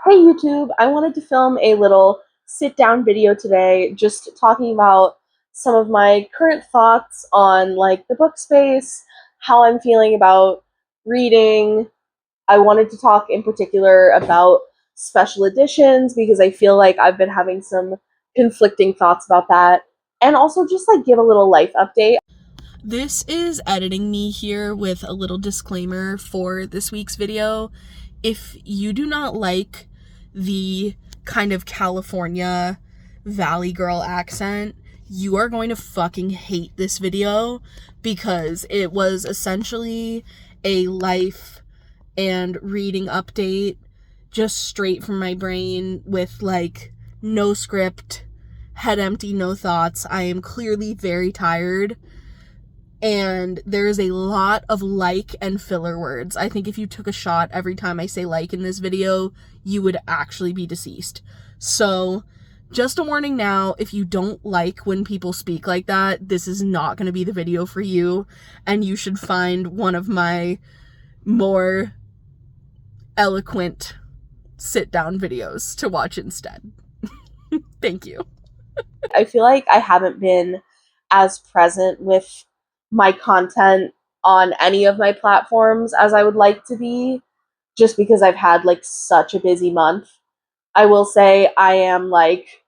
Hey YouTube, I wanted to film a little sit down video today just talking about some of my current thoughts on like the book space, how I'm feeling about reading. I wanted to talk in particular about special editions because I feel like I've been having some conflicting thoughts about that, and also just like give a little life update. This is editing me here with a little disclaimer for this week's video. If you do not like the kind of California Valley Girl accent, you are going to fucking hate this video because it was essentially a life and reading update just straight from my brain with like no script, head empty, no thoughts. I am clearly very tired and there's a lot of like and filler words. I think if you took a shot every time I say like in this video, you would actually be deceased. So, just a warning now, if you don't like when people speak like that, this is not going to be the video for you, and you should find one of my more eloquent sit-down videos to watch instead. Thank you. I feel like I haven't been as present with my content on any of my platforms as I would like to be, just because I've had like such a busy month. I will say I am like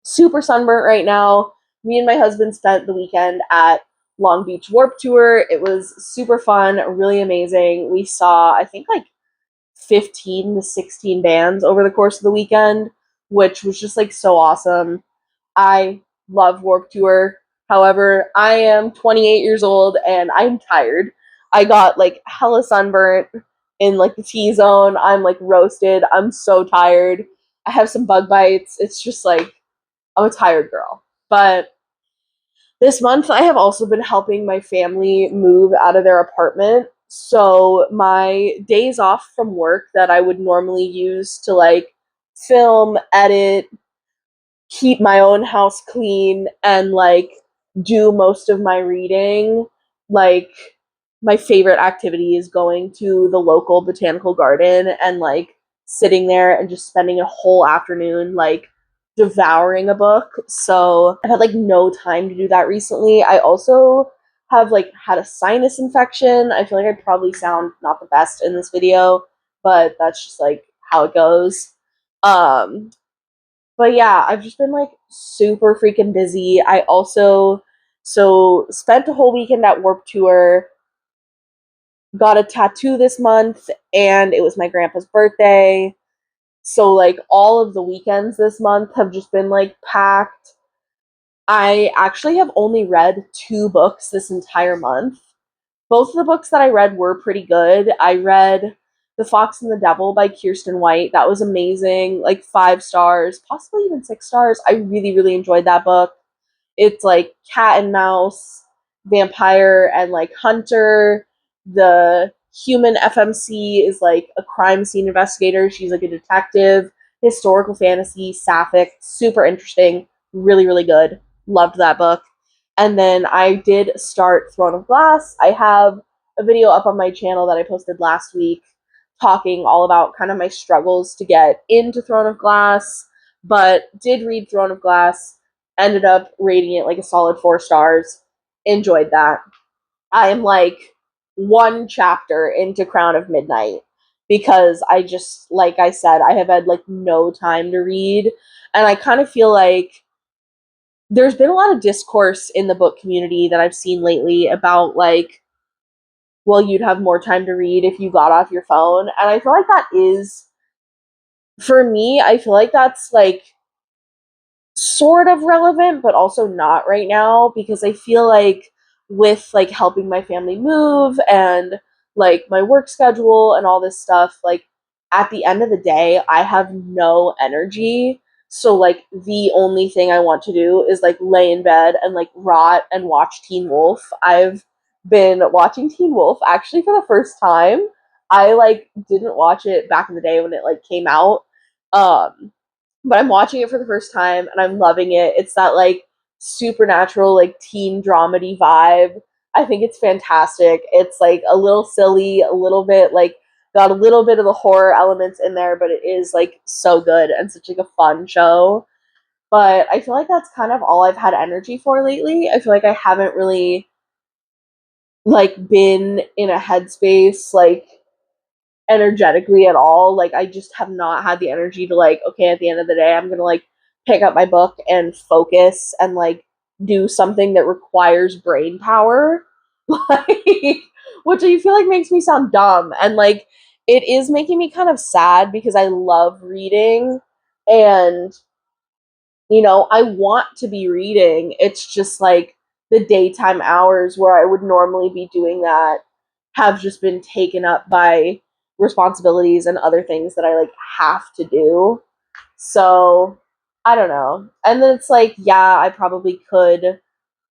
super sunburnt right now. Me and my husband spent the weekend at Long Beach Warp Tour. It was super fun, really amazing. We saw, I think, like 15 to 16 bands over the course of the weekend, which was just like so awesome. I love Warp Tour. However, I am 28 years old and I'm tired. I got like hella sunburnt in like the T zone. I'm like roasted. I'm so tired. I have some bug bites. It's just like I'm a tired girl. But this month I have also been helping my family move out of their apartment. So my days off from work that I would normally use to like film, edit, keep my own house clean and like do most of my reading, like my favorite activity is going to the local botanical garden and like sitting there and just spending a whole afternoon like devouring a book. So I've had like no time to do that recently. I also have like had a sinus infection. I feel like I probably sound not the best in this video, but that's just like how it goes. Um but yeah, I've just been like super freaking busy. I also spent a whole weekend at Warp Tour, got a tattoo this month, and it was my grandpa's birthday. So like all of the weekends this month have just been like packed. I actually have only read two books this entire month. Both of the books that I read were pretty good. I read The Fox and the Devil by Kirsten White. That was amazing. Like 5 stars, possibly even 6 stars. I really, really enjoyed that book. It's like cat and mouse, vampire and like hunter. The human FMC is like a crime scene investigator. She's like a detective. Historical fantasy, sapphic, super interesting, really, really good. Loved that book. And then I did start Throne of Glass. I have a video up on my channel that I posted last week talking all about kind of my struggles to get into Throne of Glass, but did read Throne of Glass, ended up rating it like a solid 4 stars. Enjoyed that. I am like one chapter into Crown of Midnight because I just, like I said, I have had like no time to read. And I kind of feel like there's been a lot of discourse in the book community that I've seen lately about like, well, you'd have more time to read if you got off your phone. And I feel like that is, for me, I feel like that's like sort of relevant, but also not right now because I feel like with like helping my family move and like my work schedule and all this stuff, like at the end of the day, I have no energy. So like the only thing I want to do is like lay in bed and like rot and watch Teen Wolf. I've been watching Teen Wolf actually for the first time. I like didn't watch it back in the day when it like came out. Um but I'm watching it for the first time and I'm loving it. It's that like supernatural like teen dramedy vibe. I think it's fantastic. It's like a little silly, a little bit like got a little bit of the horror elements in there, but it is like so good and such like a fun show. But I feel like that's kind of all I've had energy for lately. I feel like I haven't really like been in a headspace like energetically at all. Like I just have not had the energy to like, okay, at the end of the day, I'm gonna like pick up my book and focus and like do something that requires brain power. Like which I feel like makes me sound dumb. And like it is making me kind of sad because I love reading and I want to be reading. It's just like the daytime hours where I would normally be doing that have just been taken up by responsibilities and other things that I like have to do. So, I don't know. And then it's like, yeah, I probably could,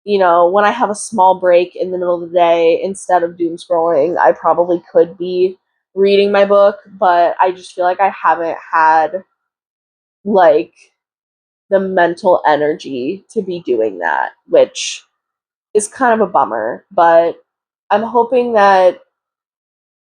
when I have a small break in the middle of the day instead of doom scrolling, I probably could be reading my book, but I just feel like I haven't had like the mental energy to be doing that, which is kind of a bummer. But I'm hoping that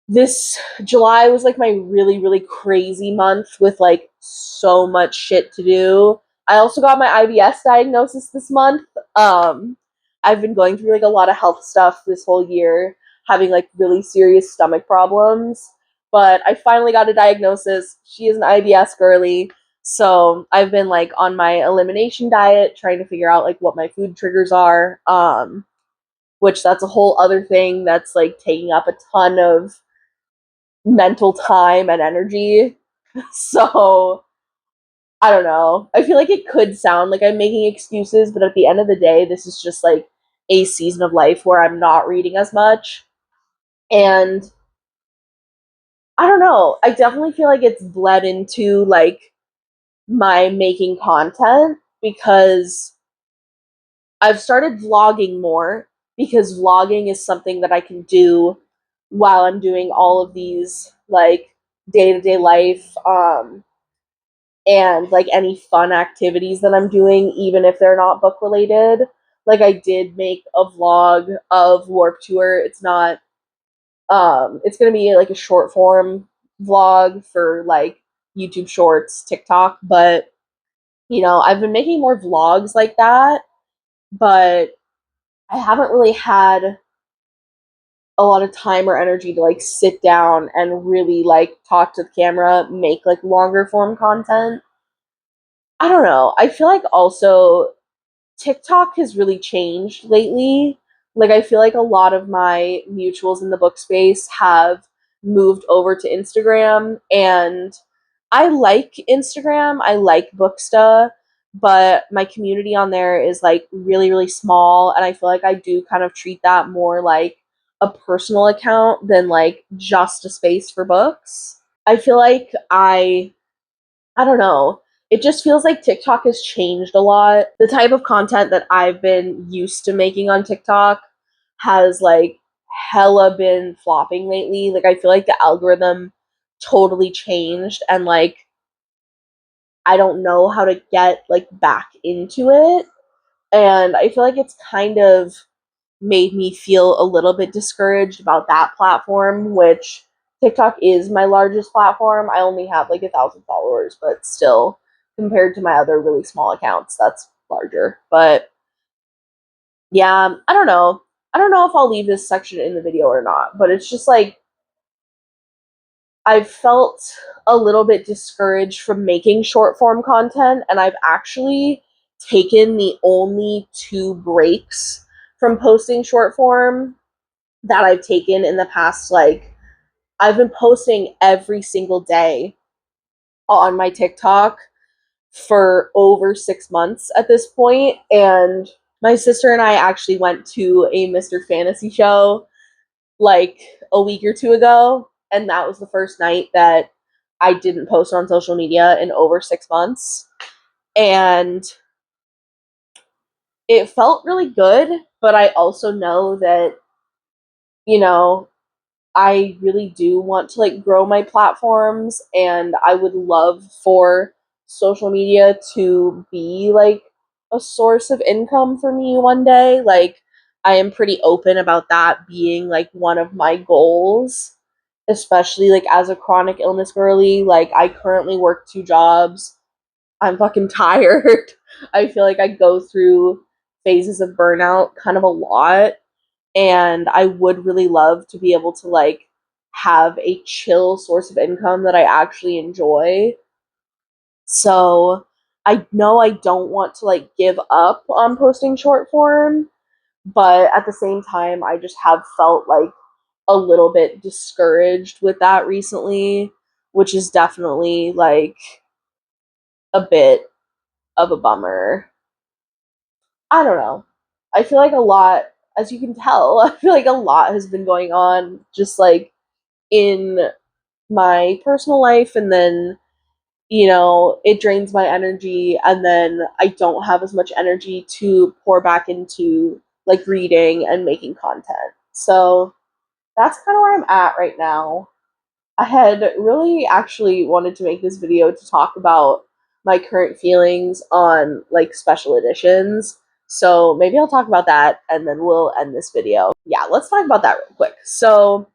this July was like my really, really crazy month with like so much shit to do. I also got my IBS diagnosis this month. I've been going through like a lot of health stuff this whole year, having like really serious stomach problems. But I finally got a diagnosis. She is an IBS girly. So I've been like on my elimination diet, trying to figure out like what my food triggers are. Which that's a whole other thing that's like taking up a ton of mental time and energy. So I don't know. I feel like it could sound like I'm making excuses, but at the end of the day, this is just like a season of life where I'm not reading as much. And I don't know. I definitely feel like it's bled into like my making content because I've started vlogging more because vlogging is something that I can do while I'm doing all of these like day-to-day life and like any fun activities that I'm doing, even if they're not book related. Like I did make a vlog of Warp Tour. It's not it's gonna be like a short form vlog for like YouTube shorts, TikTok, but I've been making more vlogs like that, but I haven't really had a lot of time or energy to like sit down and really like talk to the camera, make like longer form content. I don't know. I feel like also TikTok has really changed lately. Like I feel like a lot of my mutuals in the book space have moved over to Instagram and I like Instagram. I like Booksta, but my community on there is like really really small and I feel like I do kind of treat that more like a personal account than like just a space for books. I feel like I don't know. It just feels like TikTok has changed a lot. The type of content that I've been used to making on TikTok has like hella been flopping lately. Like I feel like the algorithm totally changed and like I don't know how to get like back into it. And I feel like it's kind of made me feel a little bit discouraged about that platform, which TikTok is my largest platform. I only have like 1,000 followers, but still, compared to my other really small accounts, that's larger. But yeah, I don't know. I don't know if I'll leave this section in the video or not, but it's just like I've felt a little bit discouraged from making short form content, and I've actually taken the only 2 breaks from posting short form that I've taken in the past. Like, I've been posting every single day on my TikTok for over 6 months at this point, and my sister and I actually went to a Mr. Fantasy show like a week or two ago, and that was the first night that I didn't post on social media in over 6 months. And it felt really good, but I also know that, you know, I really do want to like grow my platforms and I would love for social media to be like a source of income for me one day. Like I am pretty open about that being like one of my goals especially like as a chronic illness girly. Like I currently work 2 jobs. I'm fucking tired. I feel like I go through phases of burnout kind of a lot, and I would really love to be able to like have a chill source of income that I actually enjoy. So I know I don't want to like give up on posting short form, but at the same time I just have felt like a little bit discouraged with that recently, which is definitely like a bit of a bummer. I don't know. I feel like a lot, as you can tell, I feel like a lot has been going on just like in my personal life, and then, it drains my energy, and then I don't have as much energy to pour back into like reading and making content. So that's kind of where I'm at right now. I had really actually wanted to make this video to talk about my current feelings on like special editions. So maybe I'll talk about that and then we'll end this video. Yeah, let's talk about that real quick. So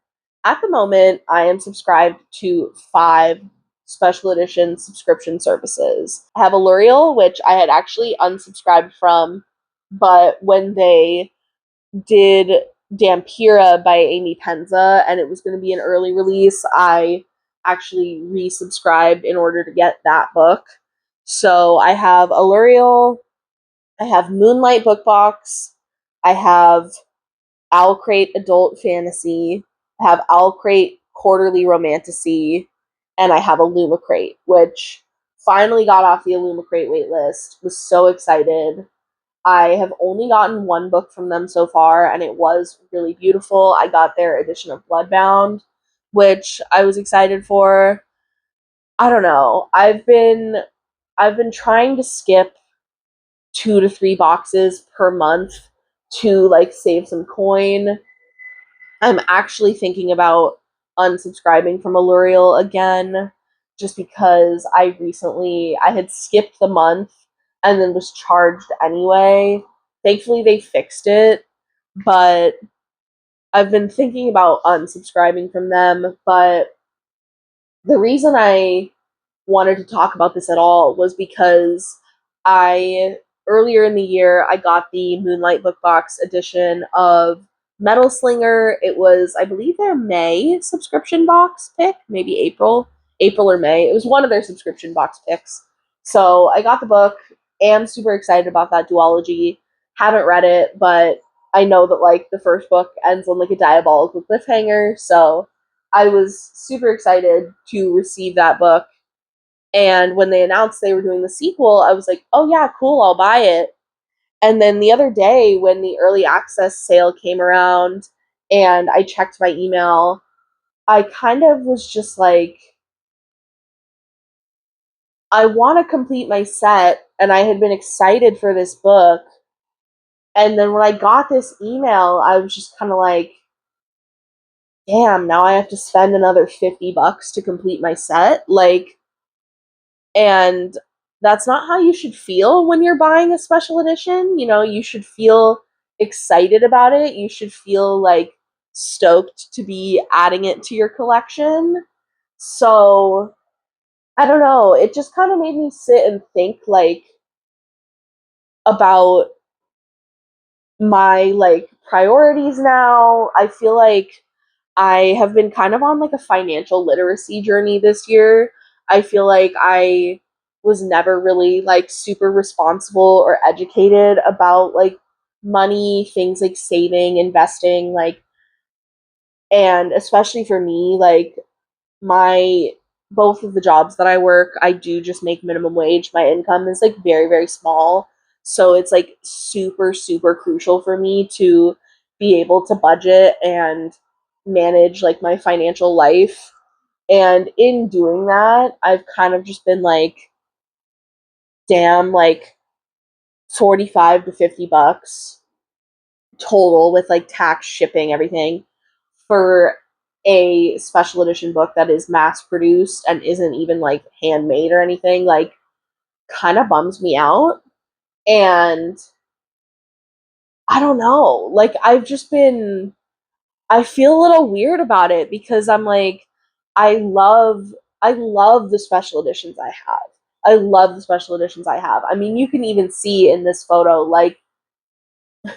at the moment, I am subscribed to 5 special edition subscription services. I have Allurial, which I had actually unsubscribed from, but when they did Dampira by Amy Penza, and it was going to be an early release, I actually resubscribed in order to get that book. So I have Allurial, I have Moonlight Book Box, I have Owlcrate Adult Fantasy, I have Owlcrate Quarterly Romantasy, and I have Illumicrate, which finally got off the Illumicrate waitlist. Was so excited. I have only gotten one book from them so far, and it was really beautiful. I got their edition of Bloodbound, which I was excited for. I don't know. I've been trying to skip 2 to 3 boxes per month to like save some coin. I'm actually thinking about unsubscribing from Allurial again, just because I had skipped the month and then was charged anyway. Thankfully they fixed it, but I've been thinking about unsubscribing from them. But the reason I wanted to talk about this at all was because I earlier in the year I got the Moonlight Book Box edition of Metal Slinger. It was, I believe, their May subscription box pick, maybe April or May. It was one of their subscription box picks. So I got the book. Am super excited about that duology. Haven't read it, but I know that like the first book ends on like a diabolical cliffhanger. So I was super excited to receive that book, and when they announced they were doing the sequel, I was like, oh yeah, cool, I'll buy it. And then the other day, when the early access sale came around and I checked my email, I kind of was just like, I want to complete my set, and I had been excited for this book. And then when I got this email, I was just kind of like, damn, now I have to spend another $50 to complete my set. Like, and that's not how you should feel when you're buying a special edition. You should feel excited about it. You should feel like stoked to be adding it to your collection. So, I don't know. It just kind of made me sit and think like about my like priorities now. I feel like I have been kind of on like a financial literacy journey this year. I feel like I was never really like super responsible or educated about like money, things like saving, investing, like, and especially for me, like my both of the jobs that I work, I do just make minimum wage. My income is like very, very small. So it's like super, super crucial for me to be able to budget and manage like my financial life. And in doing that, I've kind of just been like, damn, like 45 to $50 total with like tax, shipping, everything for a special edition book that is mass produced and isn't even like handmade or anything, like kind of bums me out. And I don't know, like I've just been I feel a little weird about it because I'm like, I love I love the special editions I have. I love the special editions I have. I mean, you can even see in this photo, like, I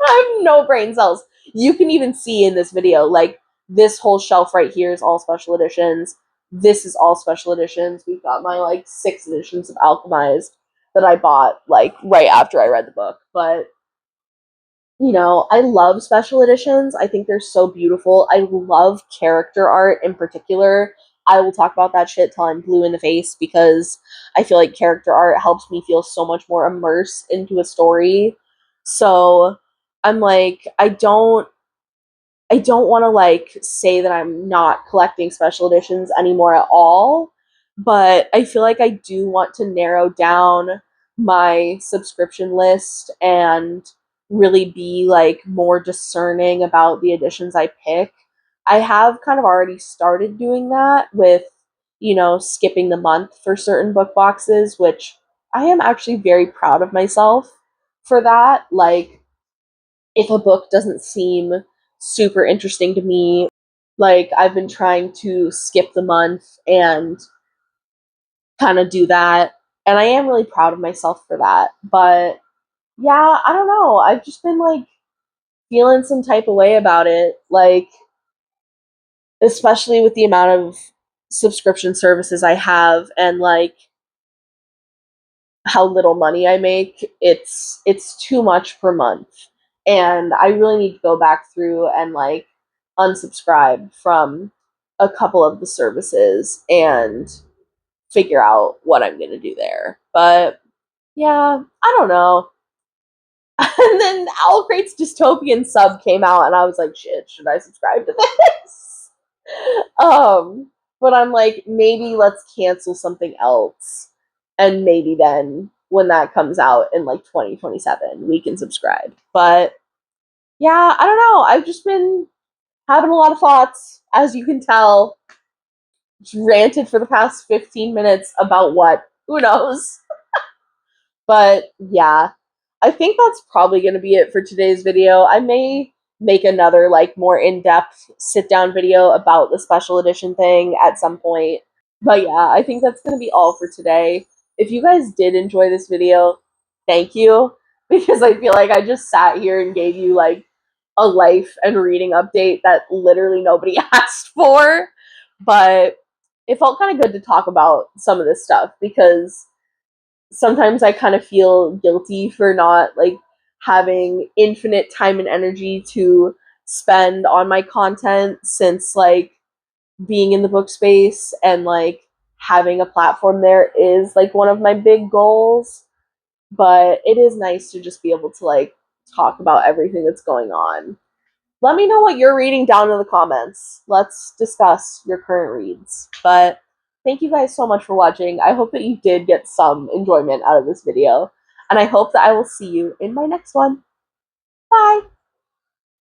have no brain cells. You can even see in this video, like, this whole shelf right here is all special editions. This is all special editions. We've got my, like, 6 editions of Alchemized that I bought, like, right after I read the book. But I love special editions. I think they're so beautiful. I love character art in particular. I will talk about that shit till I'm blue in the face because I feel like character art helps me feel so much more immersed into a story. So I'm like, I don't want to like say that I'm not collecting special editions anymore at all, but I feel like I do want to narrow down my subscription list and really be like more discerning about the editions I pick. I have kind of already started doing that with, skipping the month for certain book boxes, which I am actually very proud of myself for that. Like, if a book doesn't seem super interesting to me, like I've been trying to skip the month and kind of do that. And I am really proud of myself for that. But yeah, I don't know. I've just been like feeling some type of way about it. Like, especially with the amount of subscription services I have and like how little money I make, it's too much per month. And I really need to go back through and like unsubscribe from a couple of the services and figure out what I'm going to do there. But yeah, I don't know. And then Owl Crate's dystopian sub came out and I was like, shit, should I subscribe to this? um but I'm like, maybe let's cancel something else, and maybe then when that comes out in like 2027 we can subscribe. But yeah, I don't know, I've just been having a lot of thoughts, as you can tell. Just ranted for the past 15 minutes about what, who knows. But yeah, I think that's probably going to be it for today's video. I may make another like more in-depth sit-down video about the special edition thing at some point. But yeah, I think that's going to be all for today. If you guys did enjoy this video, thank you, because I feel like I just sat here and gave you like a life and reading update that literally nobody asked for. But it felt kind of good to talk about some of this stuff because sometimes I kind of feel guilty for not like having infinite time and energy to spend on my content, since like being in the book space and like having a platform there is like one of my big goals. But it is nice to just be able to like talk about everything that's going on. Let me know what you're reading down in the comments. Let's discuss your current reads. But thank you guys so much for watching. I hope that you did get some enjoyment out of this video. And I hope that I will see you in my next one. Bye!